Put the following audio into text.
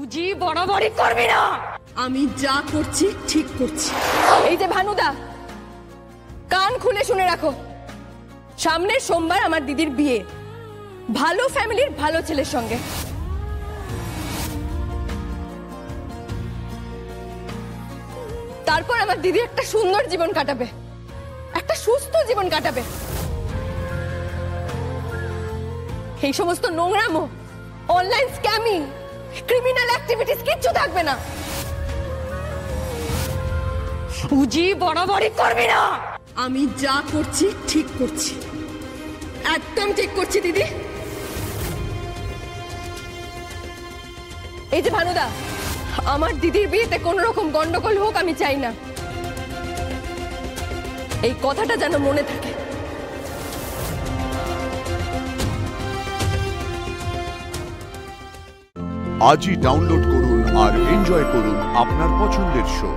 উজি বরাবরই করবি না। আমি যা করছি ঠিক করছি। এই যে ভানুদা, কান খুলে শুনে রাখো, সামনের সোমবার আমার দিদির বিয়ে, ভালো ফ্যামিলির ভালো ছেলের সঙ্গে। তারপর আমার দিদি একটা সুন্দর জীবন কাটাবে, একটা সুস্থ জীবন কাটাবে। এই সমস্ত নোংরামো, অনলাইন স্ক্যামিং, ক্রিমিনাল অ্যাক্টিভিটিস কিচ্ছু থাকবে না। উজি বরাবরই করবি না। আমি যা করছি ঠিক করছি, একদম ঠিক করছি দিদি। এই যে ভানুদা, আমার দিদির বিয়েতে কোন রকম গন্ডগোল হোক আমি চাই না, এই কথাটা যেন মনে থাকে। আজই ডাউনলোড করুন আর এনজয় করুন আপনার পছন্দের শো।